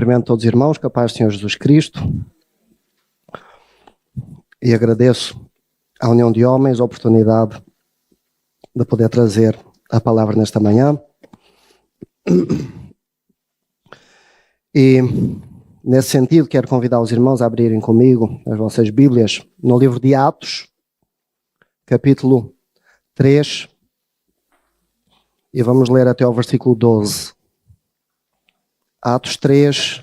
Cumprimento todos os irmãos, com a paz do Senhor Jesus Cristo, e agradeço à União de Homens a oportunidade de poder trazer a palavra nesta manhã. E, nesse sentido, quero convidar os irmãos a abrirem comigo as vossas Bíblias no livro de Atos, capítulo 3, e vamos ler até ao versículo 12. Atos 3,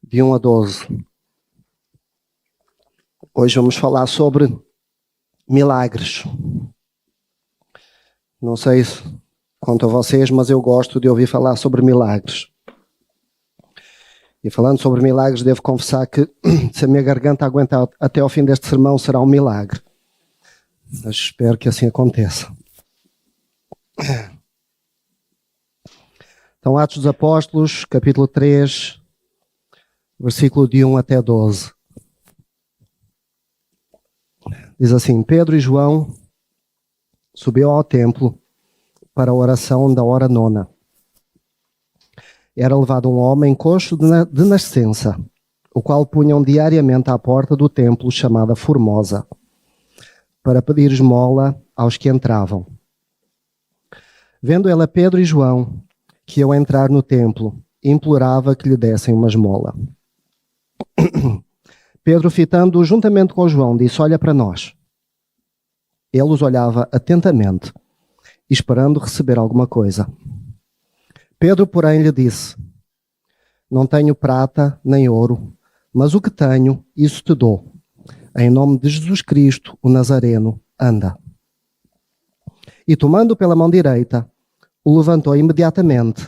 de 1 a 12. Hoje vamos falar sobre milagres. Não sei quanto a vocês, mas eu gosto de ouvir falar sobre milagres. E falando sobre milagres, devo confessar que se a minha garganta aguentar até ao fim deste sermão, será um milagre. Mas espero que assim aconteça. Então, Atos dos Apóstolos, capítulo 3, versículo de 1 até 12. Diz assim: Pedro e João subiu ao templo para a oração da hora nona. Era levado um homem coxo de nascença, o qual punham diariamente à porta do templo chamada Formosa, para pedir esmola aos que entravam. Vendo ele a Pedro e João, que iam entrar no templo, implorava que lhe dessem uma esmola. Pedro, fitando-o juntamente com João, disse: olha para nós. Ele os olhava atentamente, esperando receber alguma coisa. Pedro, porém, lhe disse: não tenho prata nem ouro, mas o que tenho, isso te dou. Em nome de Jesus Cristo, o Nazareno, anda. E tomando pela mão direita, o levantou imediatamente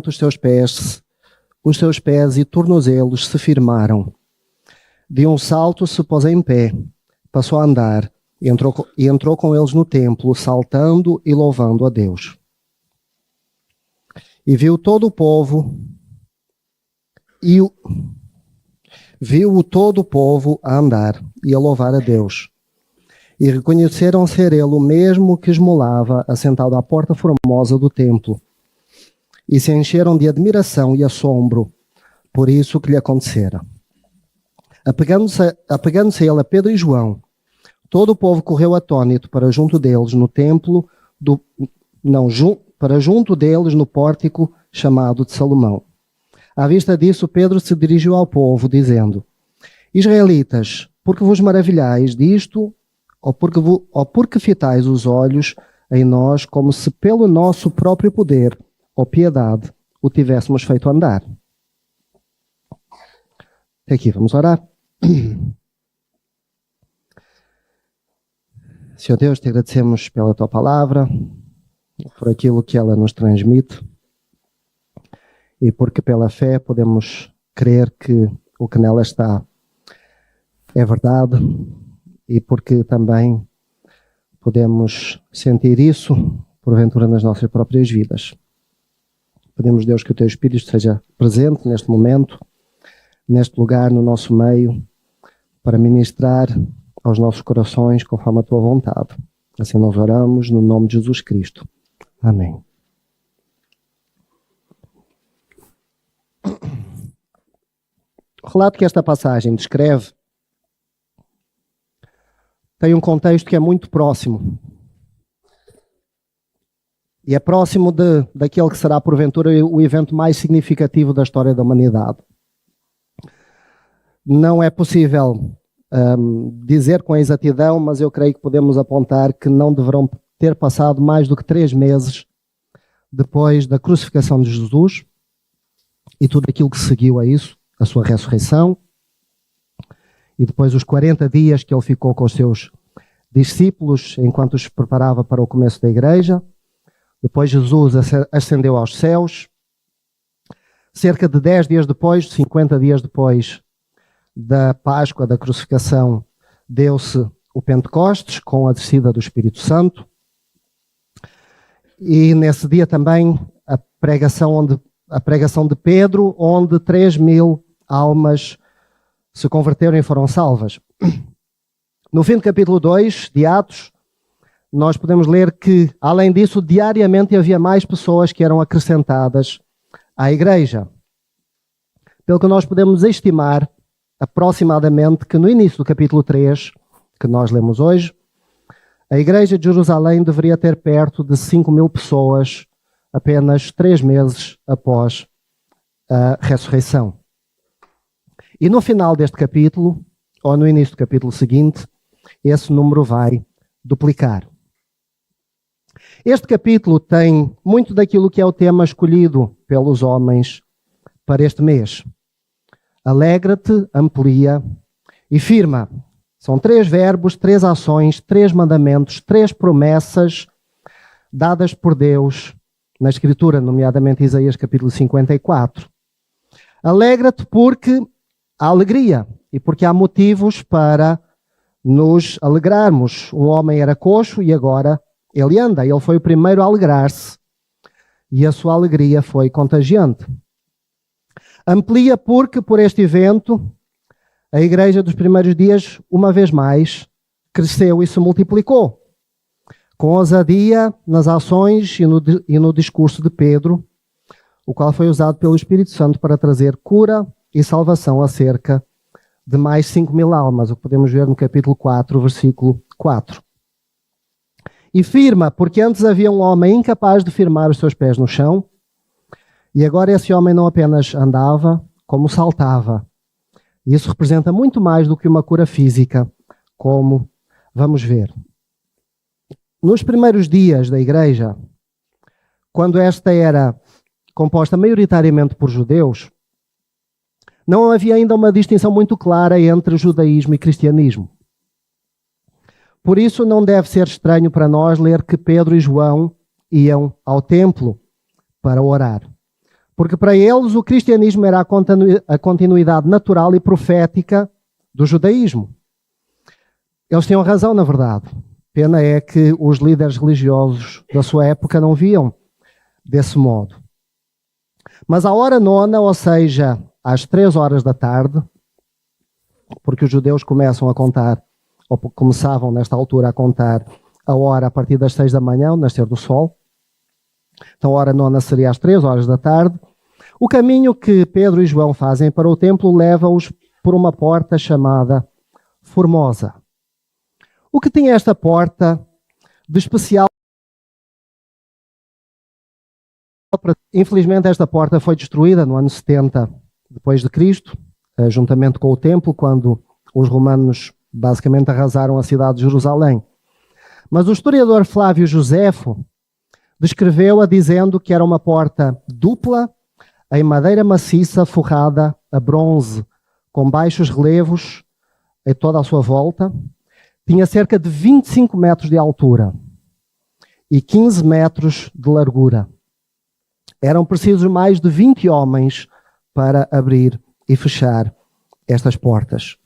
os seus pés e tornozelos se firmaram. De um salto se pôs em pé, passou a andar e entrou com eles no templo, saltando e louvando a Deus. E viu todo o povo a andar e a louvar a Deus. E reconheceram ser ele o mesmo que esmolava assentado à porta formosa do templo. E se encheram de admiração e assombro por isso que lhe acontecera. Apegando-se ele a Pedro e João, todo o povo correu atônito para junto deles no templo, para junto deles no pórtico chamado de Salomão. À vista disso, Pedro se dirigiu ao povo, dizendo: Israelitas, por que vos maravilhais disto, ou porque fitais os olhos em nós, como se pelo nosso próprio poder ou piedade o tivéssemos feito andar? Até aqui, vamos orar. Senhor Deus, te agradecemos pela tua palavra, por aquilo que ela nos transmite e porque pela fé podemos crer que o que nela está é verdade e porque também podemos sentir isso, porventura, nas nossas próprias vidas. Pedimos, Deus, que o teu Espírito esteja presente neste momento, neste lugar, no nosso meio, para ministrar aos nossos corações conforme a tua vontade. Assim nós oramos no nome de Jesus Cristo. Amém. O relato que esta passagem descreve tem um contexto que é muito próximo. E é próximo daquele que será, porventura, o evento mais significativo da história da humanidade. Não é possível dizer com exatidão, mas eu creio que podemos apontar que não deverão ter passado mais do que 3 meses depois da crucificação de Jesus e tudo aquilo que seguiu a isso, a sua ressurreição, e depois os 40 dias que ele ficou com os seus discípulos enquanto os preparava para o começo da igreja. Depois Jesus ascendeu aos céus. Cerca de 10 dias depois, 50 dias depois da Páscoa, da crucificação, deu-se o Pentecostes com a descida do Espírito Santo. E nesse dia também a pregação de Pedro, onde 3.000 almas se converteram e foram salvas. No fim do capítulo 2 de Atos, nós podemos ler que, além disso, diariamente havia mais pessoas que eram acrescentadas à igreja. Pelo que nós podemos estimar, aproximadamente, que no início do capítulo 3, que nós lemos hoje, a igreja de Jerusalém deveria ter perto de 5.000 pessoas apenas 3 meses após a ressurreição. E no final deste capítulo, ou no início do capítulo seguinte, esse número vai duplicar. Este capítulo tem muito daquilo que é o tema escolhido pelos homens para este mês. Alegra-te, amplia e firma. São 3 verbos, 3 ações, 3 mandamentos, 3 promessas dadas por Deus na Escritura, nomeadamente Isaías capítulo 54. Alegra-te porque há alegria e porque há motivos para nos alegrarmos. Um homem era coxo e agora ele anda. Ele foi o primeiro a alegrar-se e a sua alegria foi contagiante. Amplia porque, por este evento, a igreja dos primeiros dias, uma vez mais, cresceu e se multiplicou. Com ousadia nas ações e no discurso de Pedro, o qual foi usado pelo Espírito Santo para trazer cura e salvação a cerca de mais 5.000 almas, o que podemos ver no capítulo 4, versículo 4. E firma, porque antes havia um homem incapaz de firmar os seus pés no chão, e agora esse homem não apenas andava, como saltava. E isso representa muito mais do que uma cura física, como vamos ver. Nos primeiros dias da igreja, quando esta era composta maioritariamente por judeus, não havia ainda uma distinção muito clara entre judaísmo e cristianismo. Por isso não deve ser estranho para nós ler que Pedro e João iam ao templo para orar. Porque para eles o cristianismo era a continuidade natural e profética do judaísmo. Eles tinham razão, na verdade. Pena é que os líderes religiosos da sua época não viam desse modo. Mas à hora nona, ou seja, às 3 horas da tarde, porque os judeus começam a contar, ou começavam nesta altura a contar a hora a partir das 6 da manhã, o nascer do sol. Então a hora nona seria às 3 horas da tarde. O caminho que Pedro e João fazem para o templo leva-os por uma porta chamada Formosa. O que tinha esta porta de especial? Infelizmente esta porta foi destruída no ano 70 depois de Cristo, juntamente com o templo, quando os romanos basicamente arrasaram a cidade de Jerusalém. Mas o historiador Flávio Joséfo descreveu-a dizendo que era uma porta dupla, em madeira maciça forrada a bronze, com baixos relevos em toda a sua volta. Tinha cerca de 25 metros de altura e 15 metros de largura. Eram precisos mais de 20 homens para abrir e fechar estas portas.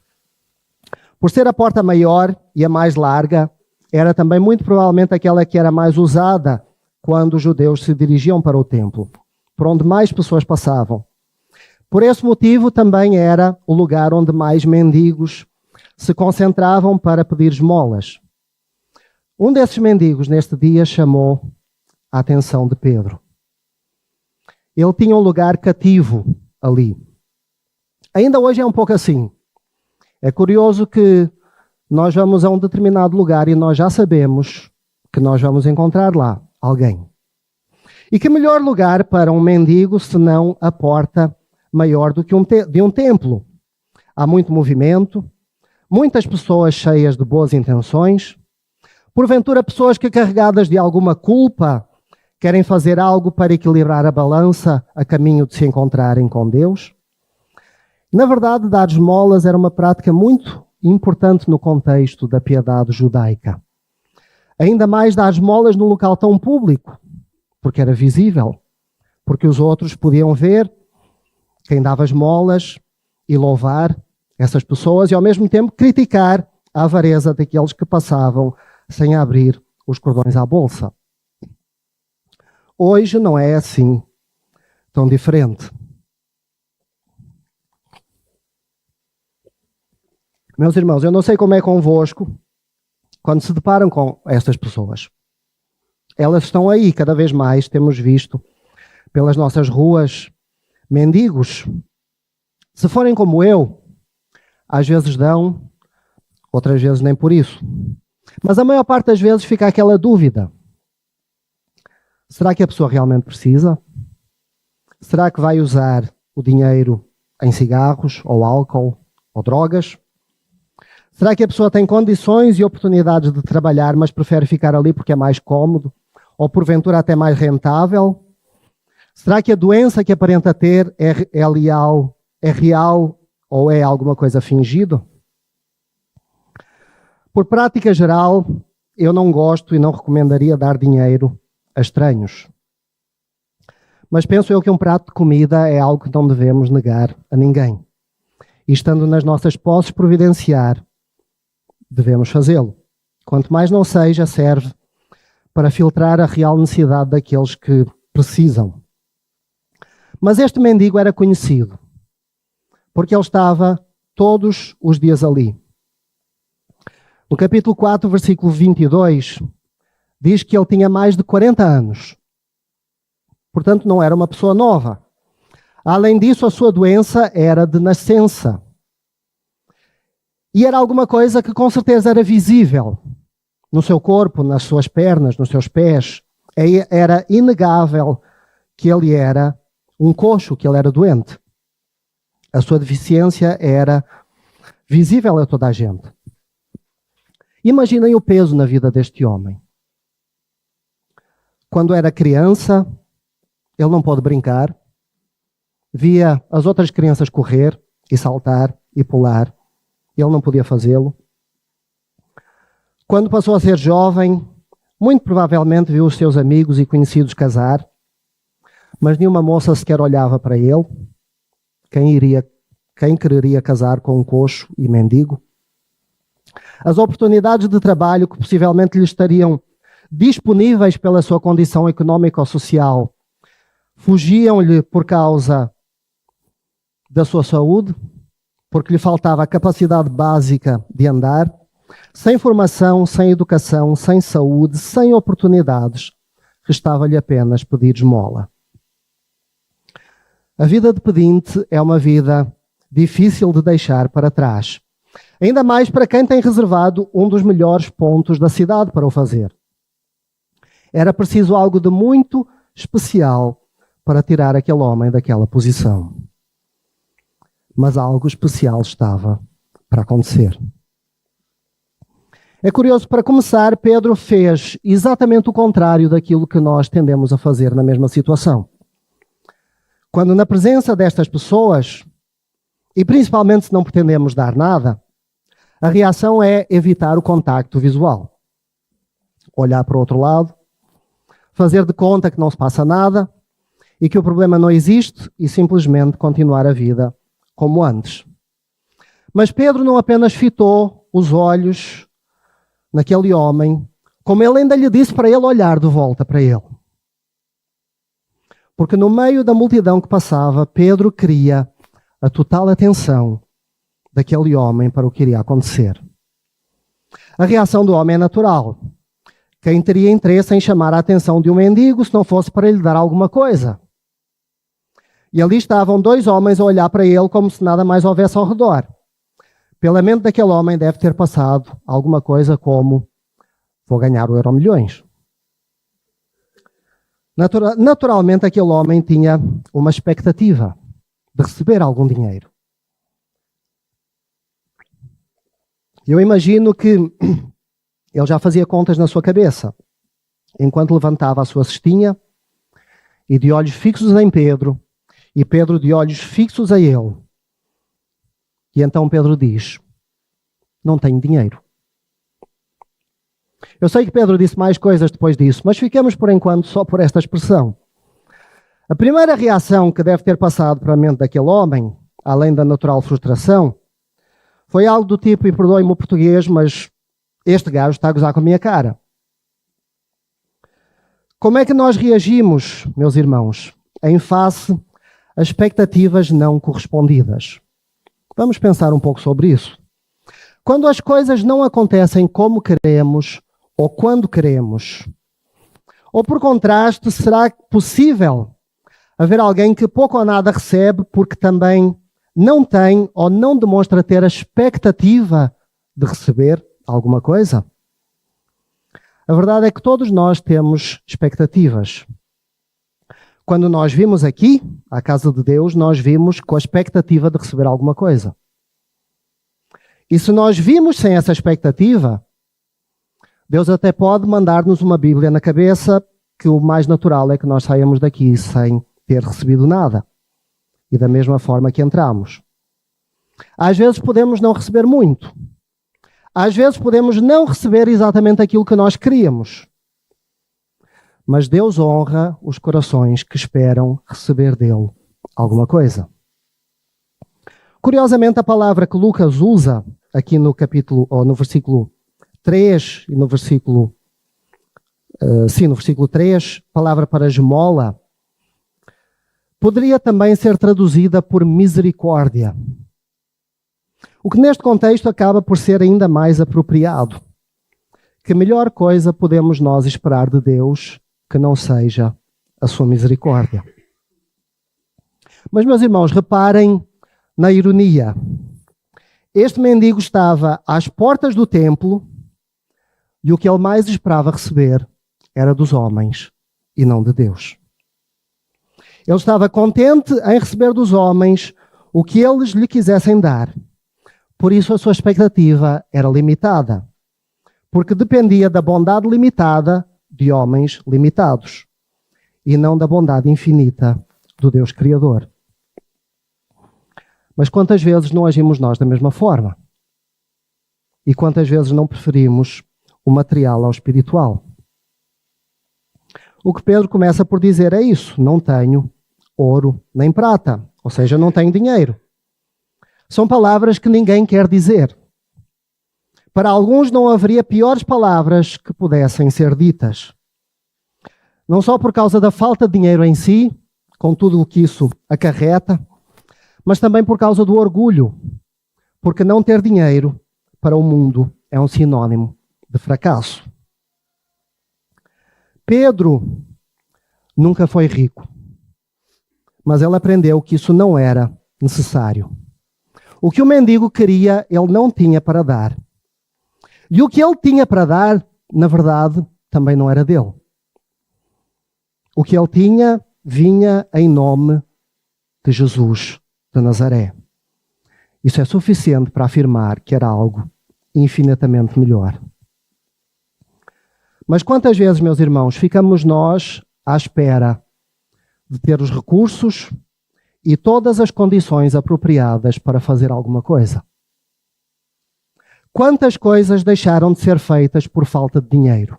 Por ser a porta maior e a mais larga, era também muito provavelmente aquela que era mais usada quando os judeus se dirigiam para o templo, por onde mais pessoas passavam. Por esse motivo, também era o lugar onde mais mendigos se concentravam para pedir esmolas. Um desses mendigos, neste dia, chamou a atenção de Pedro. Ele tinha um lugar cativo ali. Ainda hoje é um pouco assim. É curioso que nós vamos a um determinado lugar e nós já sabemos que nós vamos encontrar lá alguém. E que melhor lugar para um mendigo senão a porta maior do que de um templo? Há muito movimento, muitas pessoas cheias de boas intenções, porventura pessoas que, carregadas de alguma culpa, querem fazer algo para equilibrar a balança a caminho de se encontrarem com Deus. Na verdade, dar esmolas era uma prática muito importante no contexto da piedade judaica. Ainda mais dar esmolas num local tão público, porque era visível, porque os outros podiam ver quem dava esmolas e louvar essas pessoas e ao mesmo tempo criticar a avareza daqueles que passavam sem abrir os cordões à bolsa. Hoje não é assim tão diferente. Meus irmãos, eu não sei como é convosco quando se deparam com estas pessoas. Elas estão aí cada vez mais, temos visto pelas nossas ruas Mendigos, se forem como eu, às vezes dão, outras vezes nem por isso. Mas a maior parte das vezes fica aquela dúvida. Será que a pessoa realmente precisa? Será que vai usar o dinheiro em cigarros, ou álcool, ou drogas? Será que a pessoa tem condições e oportunidades de trabalhar, mas prefere ficar ali porque é mais cômodo? Ou porventura até mais rentável? Será que a doença que aparenta ter é real ou é alguma coisa fingida? Por prática geral, eu não gosto e não recomendaria dar dinheiro a estranhos. Mas penso eu que um prato de comida é algo que não devemos negar a ninguém. E estando nas nossas posses providenciar, devemos fazê-lo. Quanto mais não seja, serve para filtrar a real necessidade daqueles que precisam. Mas este mendigo era conhecido, porque ele estava todos os dias ali. No capítulo 4, versículo 22, diz que ele tinha mais de 40 anos. Portanto, não era uma pessoa nova. Além disso, a sua doença era de nascença. E era alguma coisa que com certeza era visível no seu corpo, nas suas pernas, nos seus pés. Era inegável que ele era um coxo, que ele era doente. A sua deficiência era visível a toda a gente. Imaginem o peso na vida deste homem. Quando era criança, ele não pôde brincar. Via as outras crianças correr e saltar e pular. Ele não podia fazê-lo. Quando passou a ser jovem, muito provavelmente viu os seus amigos e conhecidos casar, mas nenhuma moça sequer olhava para ele. Quem quereria casar com um coxo e mendigo? As oportunidades de trabalho que possivelmente lhe estariam disponíveis pela sua condição económica ou social fugiam-lhe por causa da sua saúde, porque lhe faltava a capacidade básica de andar. Sem formação, sem educação, sem saúde, sem oportunidades, restava-lhe apenas pedir esmola. A vida de pedinte é uma vida difícil de deixar para trás. Ainda mais para quem tem reservado um dos melhores pontos da cidade para o fazer. Era preciso algo de muito especial para tirar aquele homem daquela posição. Mas algo especial estava para acontecer. É curioso, para começar, Pedro fez exatamente o contrário daquilo que nós tendemos a fazer na mesma situação. Quando na presença destas pessoas, e principalmente se não pretendemos dar nada, a reação é evitar o contacto visual. Olhar para o outro lado, fazer de conta que não se passa nada e que o problema não existe e simplesmente continuar a vida como antes. Mas Pedro não apenas fitou os olhos naquele homem, como ele ainda lhe disse para ele olhar de volta para ele. Porque no meio da multidão que passava, Pedro queria a total atenção daquele homem para o que iria acontecer. A reação do homem é natural. Quem teria interesse em chamar a atenção de um mendigo se não fosse para lhe dar alguma coisa? E ali estavam dois homens a olhar para ele como se nada mais houvesse ao redor. Pela mente daquele homem deve ter passado alguma coisa como: vou ganhar o Euromilhões. Naturalmente, aquele homem tinha uma expectativa de receber algum dinheiro. Eu imagino que ele já fazia contas na sua cabeça, enquanto levantava a sua cestinha e de olhos fixos em Pedro, e Pedro de olhos fixos a ele. E então Pedro diz: não tenho dinheiro. Eu sei que Pedro disse mais coisas depois disso, mas fiquemos por enquanto só por esta expressão. A primeira reação que deve ter passado para a mente daquele homem, além da natural frustração, foi algo do tipo: e perdoe-me o português, mas este gajo está a gozar com a minha cara. Como é que nós reagimos, meus irmãos, em face a expectativas não correspondidas? Vamos pensar um pouco sobre isso. Quando as coisas não acontecem como queremos ou quando queremos, ou por contraste, será possível Haver alguém que pouco ou nada recebe porque também não tem ou não demonstra ter a expectativa de receber alguma coisa? A verdade é que todos nós temos expectativas. Quando nós vimos aqui, à casa de Deus, nós vimos com a expectativa de receber alguma coisa. E se nós vimos sem essa expectativa, Deus até pode mandar-nos uma Bíblia na cabeça, que o mais natural é que nós saímos daqui sem ter recebido nada. E da mesma forma que entramos. Às vezes podemos não receber muito. Às vezes podemos não receber exatamente aquilo que nós queríamos. Mas Deus honra os corações que esperam receber dele alguma coisa. Curiosamente, a palavra que Lucas usa aqui no capítulo, ou no versículo 3 e no versículo 3, palavra para esmola, poderia também ser traduzida por misericórdia. O que neste contexto acaba por ser ainda mais apropriado. Que melhor coisa podemos nós esperar de Deus que não seja a sua misericórdia? Mas, meus irmãos, reparem na ironia. Este mendigo estava às portas do templo e o que ele mais esperava receber era dos homens e não de Deus. Ele estava contente em receber dos homens o que eles lhe quisessem dar. Por isso a sua expectativa era limitada, porque dependia da bondade limitada de homens limitados e não da bondade infinita do Deus Criador. Mas quantas vezes não agimos nós da mesma forma? E quantas vezes não preferimos o material ao espiritual? O que Pedro começa por dizer é isso: não tenho ouro nem prata, ou seja, não tenho dinheiro. São palavras que ninguém quer dizer. Para alguns não haveria piores palavras que pudessem ser ditas. Não só por causa da falta de dinheiro em si, com tudo o que isso acarreta, mas também por causa do orgulho, porque não ter dinheiro para o mundo é um sinônimo de fracasso. Pedro nunca foi rico, mas ele aprendeu que isso não era necessário. O que o mendigo queria, ele não tinha para dar. E o que ele tinha para dar, na verdade, também não era dele. O que ele tinha, vinha em nome de Jesus de Nazaré. Isso é suficiente para afirmar que era algo infinitamente melhor. Mas quantas vezes, meus irmãos, ficamos nós à espera de ter os recursos e todas as condições apropriadas para fazer alguma coisa? Quantas coisas deixaram de ser feitas por falta de dinheiro?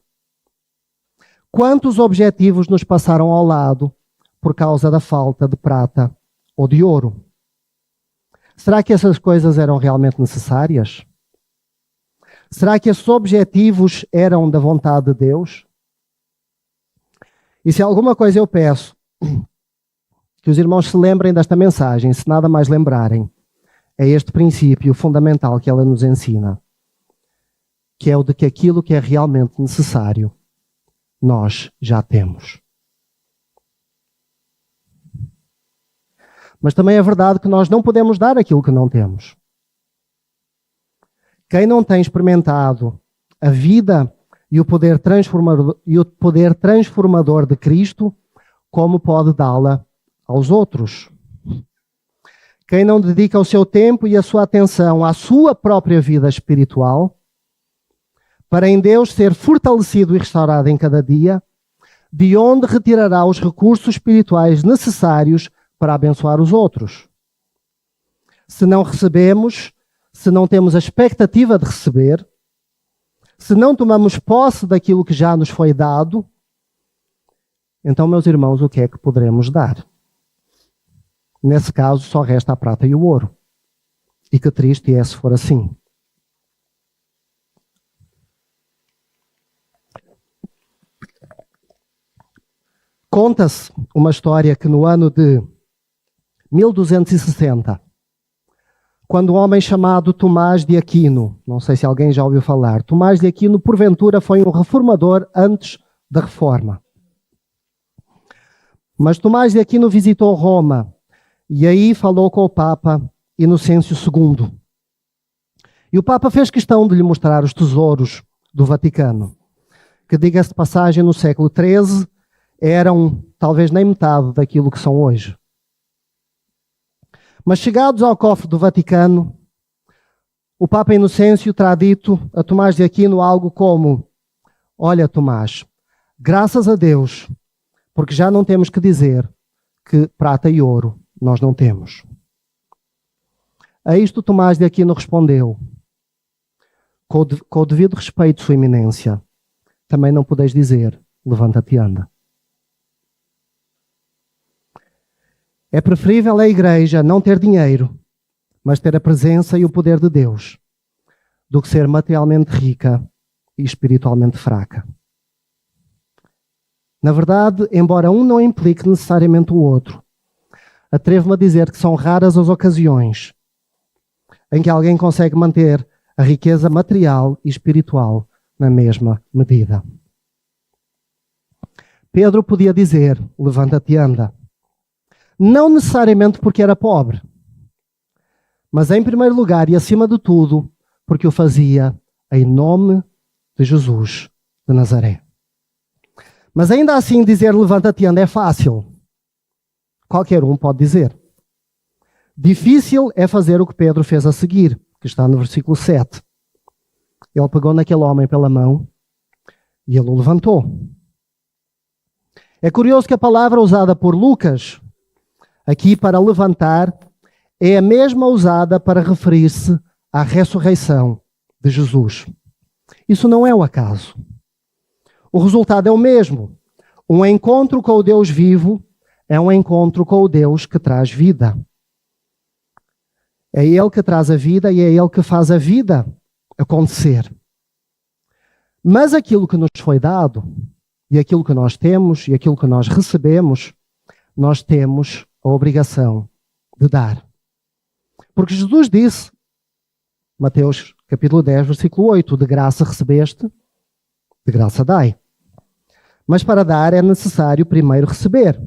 Quantos objetivos nos passaram ao lado por causa da falta de prata ou de ouro? Será que essas coisas eram realmente necessárias? Será que esses objetivos eram da vontade de Deus? E se alguma coisa eu peço, que os irmãos se lembrem desta mensagem, se nada mais lembrarem, é este princípio fundamental que ela nos ensina, que é o de que aquilo que é realmente necessário, nós já temos. Mas também é verdade que nós não podemos dar aquilo que não temos. Quem não tem experimentado a vida e o poder transformador de Cristo, como pode dá-la aos outros? Quem não dedica o seu tempo e a sua atenção à sua própria vida espiritual, para em Deus ser fortalecido e restaurado em cada dia, de onde retirará os recursos espirituais necessários para abençoar os outros? Se não recebemos, se não temos a expectativa de receber, se não tomamos posse daquilo que já nos foi dado, então, meus irmãos, o que é que poderemos dar? Nesse caso, só resta a prata e o ouro. E que triste é se for assim. Conta-se uma história que no ano de 1260, quando um homem chamado Tomás de Aquino, não sei se alguém já ouviu falar, Tomás de Aquino, porventura, foi um reformador antes da Reforma. Mas Tomás de Aquino visitou Roma e aí falou com o Papa Inocêncio II. E o Papa fez questão de lhe mostrar os tesouros do Vaticano, que, diga-se de passagem, no século XIII eram talvez nem metade daquilo que são hoje. Mas chegados ao cofre do Vaticano, o Papa Inocêncio terá dito a Tomás de Aquino algo como: olha, Tomás, graças a Deus, porque já não temos que dizer que prata e ouro nós não temos. A isto Tomás de Aquino respondeu: com o devido respeito, Sua Eminência, também não podeis dizer, levanta-te e anda. É preferível a Igreja não ter dinheiro, mas ter a presença e o poder de Deus, do que ser materialmente rica e espiritualmente fraca. Na verdade, embora um não implique necessariamente o outro, atrevo-me a dizer que são raras as ocasiões em que alguém consegue manter a riqueza material e espiritual na mesma medida. Pedro podia dizer, levanta-te e anda. Não necessariamente porque era pobre, mas em primeiro lugar e acima de tudo, porque o fazia em nome de Jesus de Nazaré. Mas ainda assim dizer levanta-te e anda é fácil. Qualquer um pode dizer. Difícil é fazer o que Pedro fez a seguir, que está no versículo 7. Ele pegou naquele homem pela mão e ele o levantou. É curioso que a palavra usada por Lucas aqui para levantar é a mesma usada para referir-se à ressurreição de Jesus. Isso não é um acaso. O resultado é o mesmo. Um encontro com o Deus vivo é um encontro com o Deus que traz vida. É Ele que traz a vida e é Ele que faz a vida acontecer. Mas aquilo que nos foi dado, e aquilo que nós temos, e aquilo que nós recebemos, nós temos a obrigação de dar. Porque Jesus disse, Mateus capítulo 10, versículo 8, de graça recebeste, de graça dai. Mas para dar é necessário primeiro receber.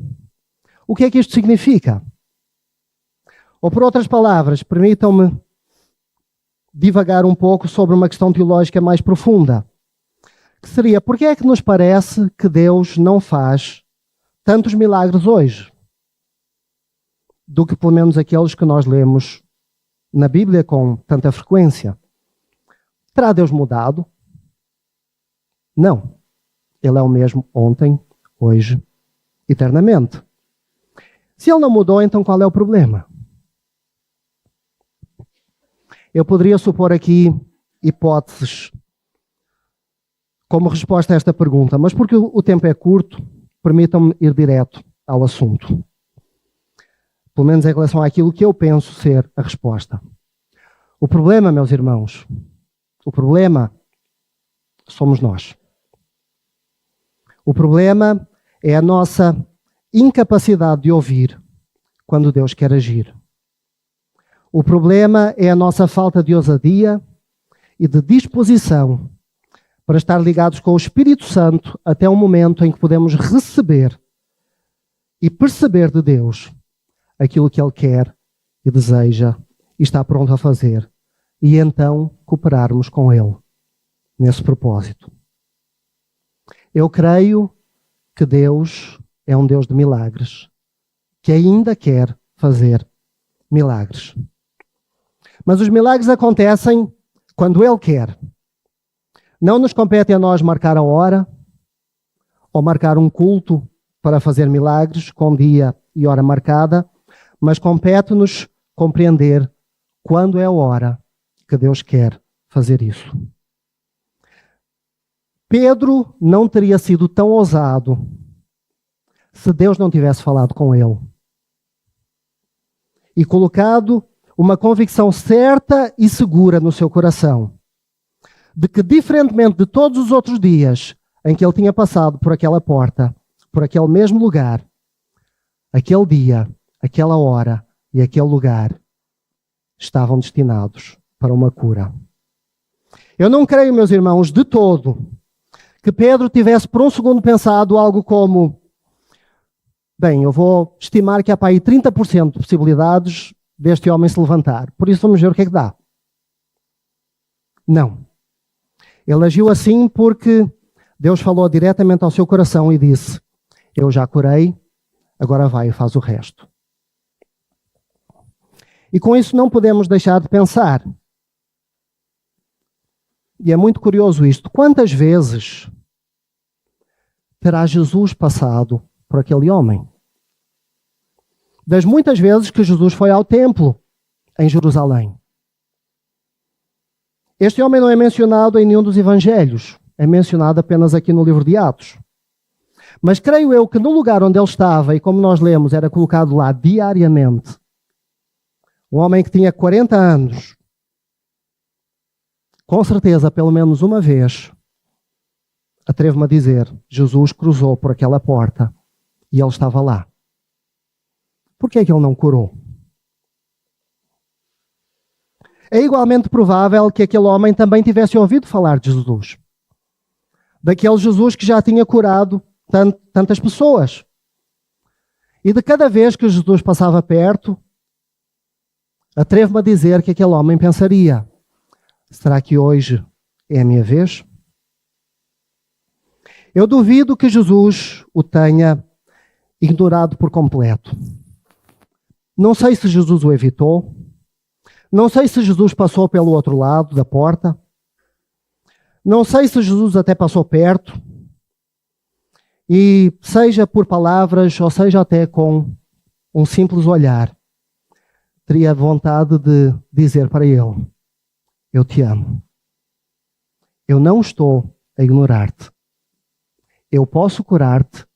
O que é que isto significa? Ou por outras palavras, permitam-me divagar um pouco sobre uma questão teológica mais profunda. Que seria, porque é que nos parece que Deus não faz tantos milagres hoje do que pelo menos aqueles que nós lemos na Bíblia com tanta frequência? Terá Deus mudado? Não. Ele é o mesmo ontem, hoje, eternamente. Se Ele não mudou, então qual é o problema? Eu poderia supor aqui hipóteses como resposta a esta pergunta, mas porque o tempo é curto, permitam-me ir direto ao assunto. Pelo menos em relação àquilo que eu penso ser a resposta. O problema, meus irmãos, o problema somos nós. O problema é a nossa incapacidade de ouvir quando Deus quer agir. O problema é a nossa falta de ousadia e de disposição para estar ligados com o Espírito Santo até o momento em que podemos receber e perceber de Deus aquilo que Ele quer e deseja e está pronto a fazer, e então cooperarmos com Ele nesse propósito. Eu creio que Deus é um Deus de milagres, que ainda quer fazer milagres. Mas os milagres acontecem quando Ele quer. Não nos compete a nós marcar a hora ou marcar um culto para fazer milagres com dia e hora marcada, mas compete-nos compreender quando é a hora que Deus quer fazer isso. Pedro não teria sido tão ousado se Deus não tivesse falado com ele e colocado uma convicção certa e segura no seu coração de que, diferentemente de todos os outros dias em que ele tinha passado por aquela porta, por aquele mesmo lugar, aquele dia, aquela hora e aquele lugar estavam destinados para uma cura. Eu não creio, meus irmãos, de todo, que Pedro tivesse por um segundo pensado algo como: bem, eu vou estimar que há para aí 30% de possibilidades deste homem se levantar. Por isso vamos ver o que é que dá. Não. Ele agiu assim porque Deus falou diretamente ao seu coração e disse: eu já curei, agora vai e faz o resto. E com isso não podemos deixar de pensar. E é muito curioso isto. Quantas vezes terá Jesus passado por aquele homem? Das muitas vezes que Jesus foi ao templo em Jerusalém. Este homem não é mencionado em nenhum dos evangelhos. É mencionado apenas aqui no livro de Atos. Mas creio eu que no lugar onde ele estava, e como nós lemos, era colocado lá diariamente, um homem que tinha 40 anos, com certeza, pelo menos uma vez, atrevo-me a dizer, Jesus cruzou por aquela porta e ele estava lá. Por que é que ele não curou? É igualmente provável que aquele homem também tivesse ouvido falar de Jesus. Daquele Jesus que já tinha curado tantas pessoas. E de cada vez que Jesus passava perto, atrevo-me a dizer que aquele homem pensaria: será que hoje é a minha vez? Eu duvido que Jesus o tenha ignorado por completo. Não sei se Jesus o evitou. Não sei se Jesus passou pelo outro lado da porta. Não sei se Jesus até passou perto. E seja por palavras ou seja até com um simples olhar, teria vontade de dizer para ele: eu te amo. Eu não estou a ignorar-te. Eu posso curar-te.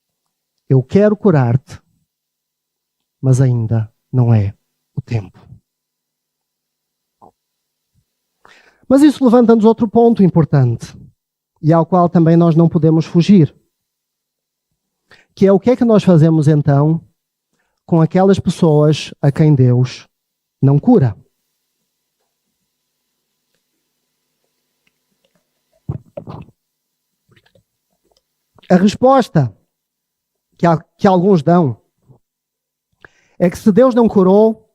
Eu quero curar-te. Mas ainda não é o tempo. Mas isso levanta-nos outro ponto importante, e ao qual também nós não podemos fugir, que é o que é que nós fazemos então com aquelas pessoas a quem Deus não cura. A resposta que alguns dão é que se Deus não curou,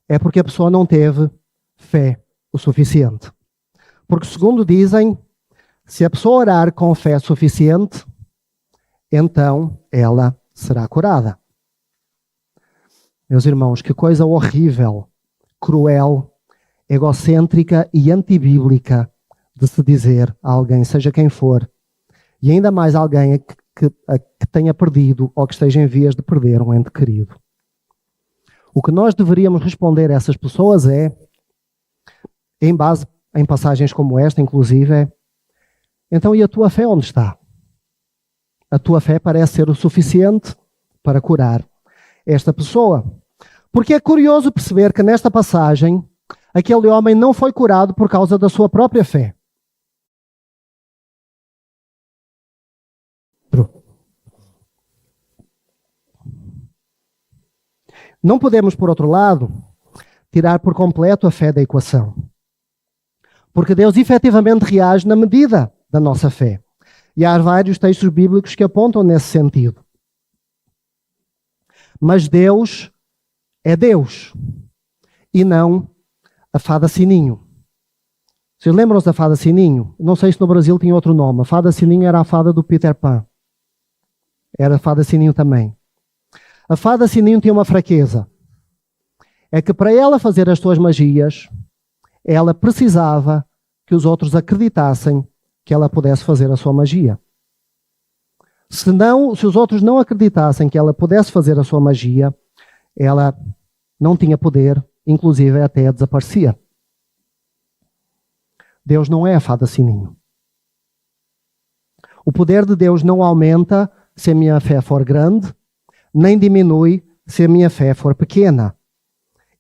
é porque a pessoa não teve fé o suficiente. Porque, segundo dizem, se a pessoa orar com fé suficiente, então ela será curada. Meus irmãos, que coisa horrível, cruel, egocêntrica e antibíblica de se dizer a alguém, seja quem for, e ainda mais alguém que tenha perdido ou que esteja em vias de perder um ente querido. O que nós deveríamos responder a essas pessoas é, em base em passagens como esta, inclusive, então e a tua fé onde está? A tua fé parece ser o suficiente para curar esta pessoa. Porque é curioso perceber que nesta passagem, aquele homem não foi curado por causa da sua própria fé. Não podemos, por outro lado, tirar por completo a fé da equação. Porque Deus efetivamente reage na medida da nossa fé. E há vários textos bíblicos que apontam nesse sentido. Mas Deus é Deus e não a fada Sininho. Vocês lembram-se da fada Sininho? Não sei se no Brasil tinha outro nome. A fada Sininho era a fada do Peter Pan. Era a fada Sininho também. A fada Sininho tinha uma fraqueza. É que para ela fazer as suas magias, ela precisava que os outros acreditassem que ela pudesse fazer a sua magia. Se os outros não acreditassem que ela pudesse fazer a sua magia, ela não tinha poder, inclusive até desaparecia. Deus não é a fada Sininho. O poder de Deus não aumenta se a minha fé for grande, nem diminui se a minha fé for pequena.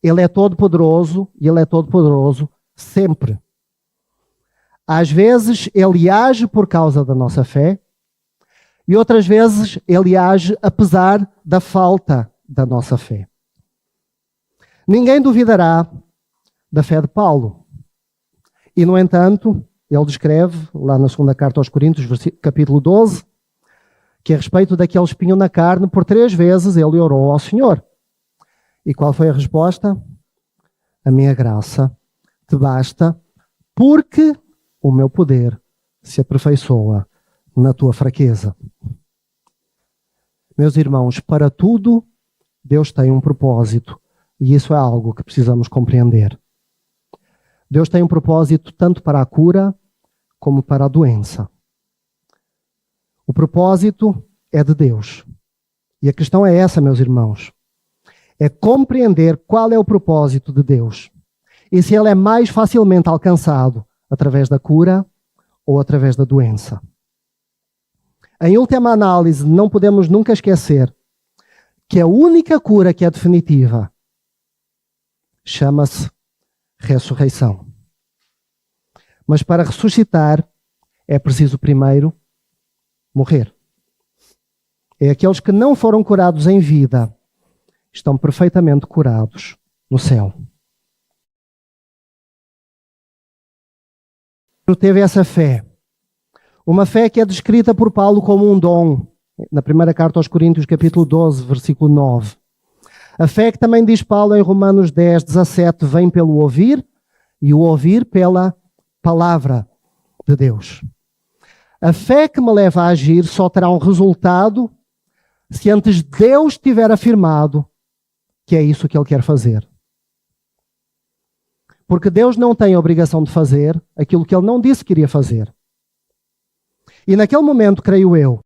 Ele é todo-poderoso e Ele é todo-poderoso sempre. Às vezes Ele age por causa da nossa fé e outras vezes Ele age apesar da falta da nossa fé. Ninguém duvidará da fé de Paulo. E, no entanto, ele descreve, lá na segunda carta aos Coríntios, capítulo 12, que a respeito daquele espinho na carne, por 3 vezes ele orou ao Senhor. E qual foi a resposta? A minha graça te basta, porque o meu poder se aperfeiçoa na tua fraqueza. Meus irmãos, para tudo Deus tem um propósito, e isso é algo que precisamos compreender. Deus tem um propósito tanto para a cura como para a doença. O propósito é de Deus. E a questão é essa, meus irmãos. É compreender qual é o propósito de Deus. E se ele é mais facilmente alcançado através da cura ou através da doença. Em última análise, não podemos nunca esquecer que a única cura que é definitiva chama-se ressurreição. Mas para ressuscitar é preciso primeiro morrer. E aqueles que não foram curados em vida estão perfeitamente curados no céu. Teve essa fé. Uma fé que é descrita por Paulo como um dom. Na primeira carta aos Coríntios, capítulo 12, versículo 9. A fé que também diz Paulo em Romanos 10, 17, vem pelo ouvir, e o ouvir pela palavra de Deus. A fé que me leva a agir só terá um resultado se antes Deus tiver afirmado que é isso que Ele quer fazer. Porque Deus não tem a obrigação de fazer aquilo que Ele não disse que iria fazer. E naquele momento, creio eu,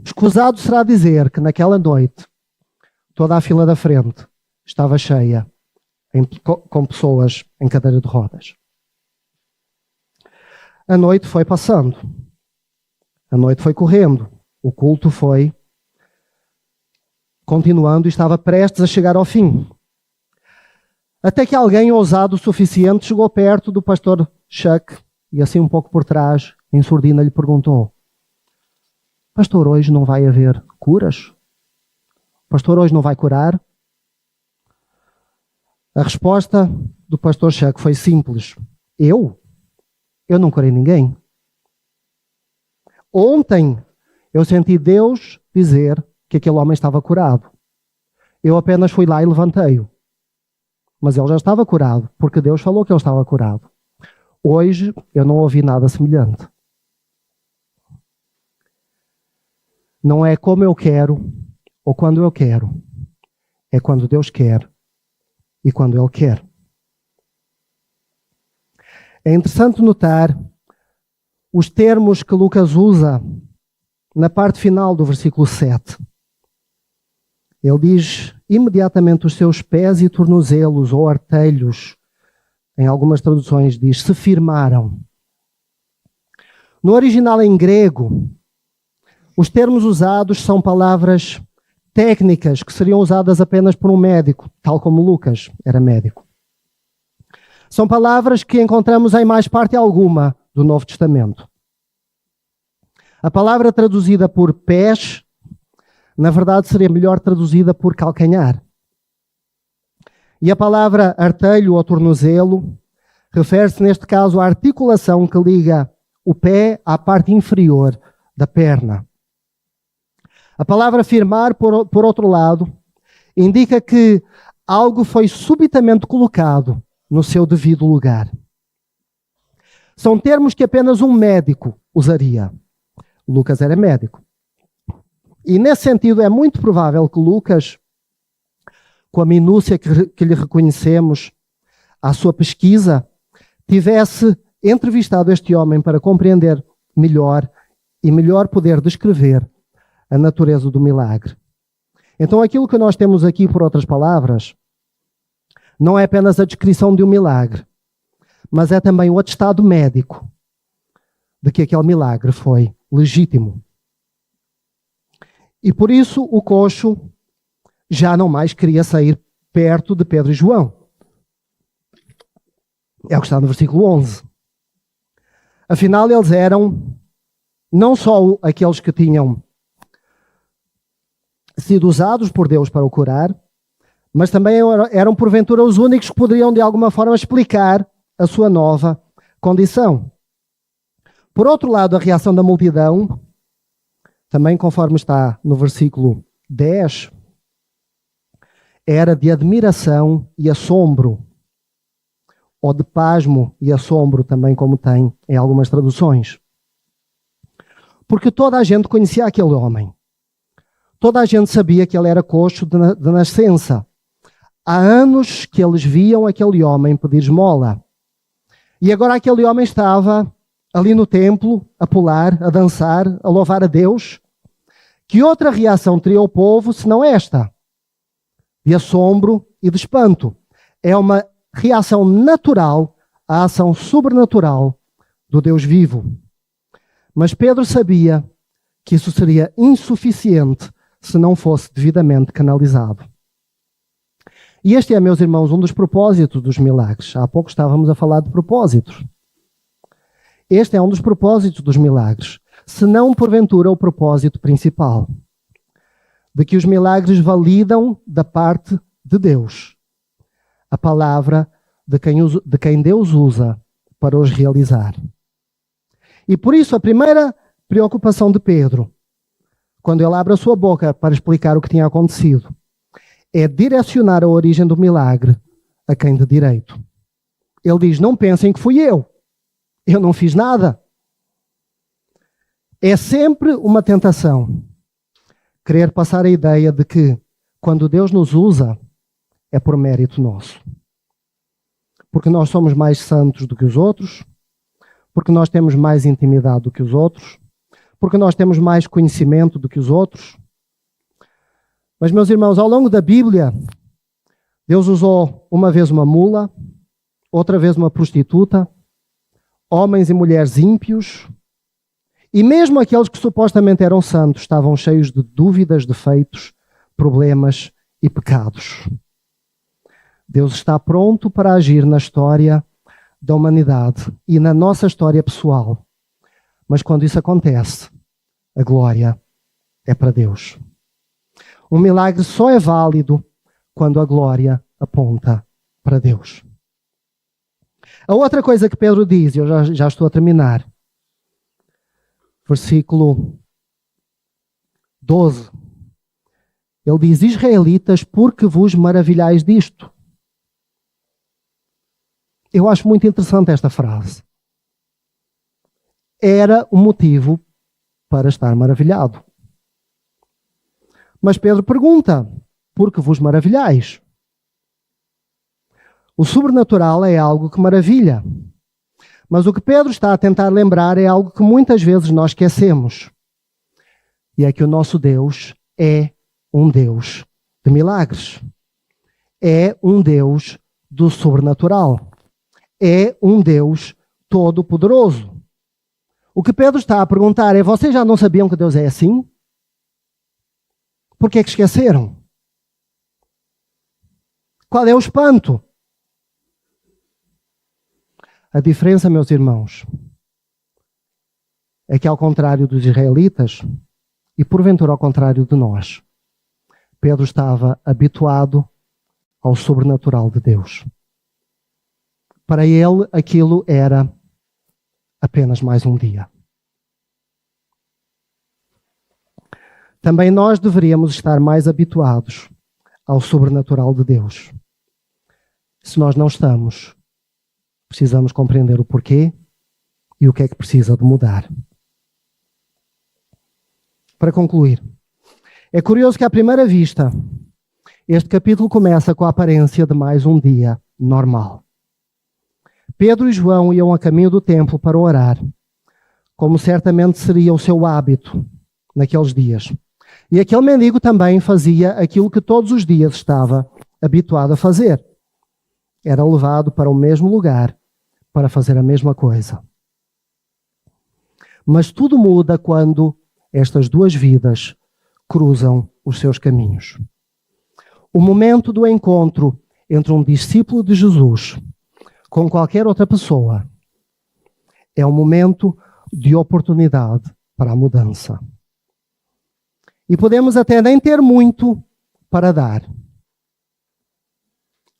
escusado será dizer que naquela noite toda a fila da frente estava cheia com pessoas em cadeira de rodas. A noite foi passando. A noite foi correndo. O culto foi continuando e estava prestes a chegar ao fim. Até que alguém ousado o suficiente chegou perto do pastor Chuck e assim um pouco por trás, em surdina, lhe perguntou: pastor, hoje não vai haver curas? Pastor, hoje não vai curar? A resposta do pastor Chuck foi simples. Eu não curei ninguém. Ontem eu senti Deus dizer que aquele homem estava curado. Eu apenas fui lá e levantei-o. Mas ele já estava curado, porque Deus falou que ele estava curado. Hoje eu não ouvi nada semelhante. Não é como eu quero ou quando eu quero. É quando Deus quer e quando Ele quer. É interessante notar os termos que Lucas usa na parte final do versículo 7. Ele diz imediatamente os seus pés e tornozelos ou artelhos. Em algumas traduções diz se firmaram. No original em grego, os termos usados são palavras técnicas que seriam usadas apenas por um médico, tal como Lucas era médico. São palavras que encontramos em mais parte alguma do Novo Testamento. A palavra traduzida por pés, na verdade seria melhor traduzida por calcanhar. E a palavra artelho ou tornozelo refere-se neste caso à articulação que liga o pé à parte inferior da perna. A palavra firmar, por outro lado, indica que algo foi subitamente colocado no seu devido lugar. São termos que apenas um médico usaria. Lucas era médico. E nesse sentido é muito provável que Lucas, com a minúcia que lhe reconhecemos à sua pesquisa, tivesse entrevistado este homem para compreender melhor e melhor poder descrever a natureza do milagre. Então aquilo que nós temos aqui, por outras palavras, não é apenas a descrição de um milagre, mas é também o atestado médico de que aquele milagre foi legítimo. E por isso o coxo já não mais queria sair perto de Pedro e João. É o que está no versículo 11. Afinal, eles eram não só aqueles que tinham sido usados por Deus para o curar, mas também eram porventura os únicos que poderiam de alguma forma explicar a sua nova condição. Por outro lado, a reação da multidão, também conforme está no versículo 10, era de admiração e assombro, ou de pasmo e assombro também, como tem em algumas traduções. Porque toda a gente conhecia aquele homem. Toda a gente sabia que ele era coxo de nascença. Há anos que eles viam aquele homem pedir esmola. E agora aquele homem estava ali no templo, a pular, a dançar, a louvar a Deus. Que outra reação teria o povo senão esta? De assombro e de espanto. É uma reação natural à ação sobrenatural do Deus vivo. Mas Pedro sabia que isso seria insuficiente se não fosse devidamente canalizado. E este é, meus irmãos, um dos propósitos dos milagres. Há pouco estávamos a falar de propósitos. Este é um dos propósitos dos milagres, se não porventura o propósito principal, de que os milagres validam da parte de Deus a palavra de quem Deus usa para os realizar. E por isso a primeira preocupação de Pedro, quando ele abre a sua boca para explicar o que tinha acontecido, é direcionar a origem do milagre a quem de direito. Ele diz, não pensem que fui eu não fiz nada. É sempre uma tentação querer passar a ideia de que quando Deus nos usa, é por mérito nosso. Porque nós somos mais santos do que os outros, porque nós temos mais intimidade do que os outros, porque nós temos mais conhecimento do que os outros. Mas, meus irmãos, ao longo da Bíblia, Deus usou uma vez uma mula, outra vez uma prostituta, homens e mulheres ímpios, e mesmo aqueles que supostamente eram santos estavam cheios de dúvidas, defeitos, problemas e pecados. Deus está pronto para agir na história da humanidade e na nossa história pessoal. Mas quando isso acontece, a glória é para Deus. Um milagre só é válido quando a glória aponta para Deus. A outra coisa que Pedro diz, e eu já estou a terminar, versículo 12, ele diz, israelitas, por que vos maravilhais disto? Eu acho muito interessante esta frase. Era um motivo para estar maravilhado. Mas Pedro pergunta, por que vos maravilhais? O sobrenatural é algo que maravilha. Mas o que Pedro está a tentar lembrar é algo que muitas vezes nós esquecemos. E é que o nosso Deus é um Deus de milagres. É um Deus do sobrenatural. É um Deus todo-poderoso. O que Pedro está a perguntar é, vocês já não sabiam que Deus é assim? Por que é que esqueceram? Qual é o espanto? A diferença, meus irmãos, é que ao contrário dos israelitas, e porventura ao contrário de nós, Pedro estava habituado ao sobrenatural de Deus. Para ele, aquilo era apenas mais um dia. Também nós deveríamos estar mais habituados ao sobrenatural de Deus. Se nós não estamos, precisamos compreender o porquê e o que é que precisa de mudar. Para concluir, é curioso que à primeira vista, este capítulo começa com a aparência de mais um dia normal. Pedro e João iam a caminho do templo para orar, como certamente seria o seu hábito naqueles dias. E aquele mendigo também fazia aquilo que todos os dias estava habituado a fazer. Era levado para o mesmo lugar para fazer a mesma coisa. Mas tudo muda quando estas duas vidas cruzam os seus caminhos. O momento do encontro entre um discípulo de Jesus com qualquer outra pessoa é um momento de oportunidade para a mudança. E podemos até nem ter muito para dar.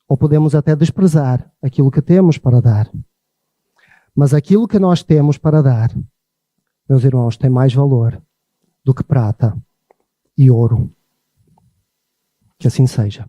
Ou podemos até desprezar aquilo que temos para dar. Mas aquilo que nós temos para dar, meus irmãos, tem mais valor do que prata e ouro. Que assim seja.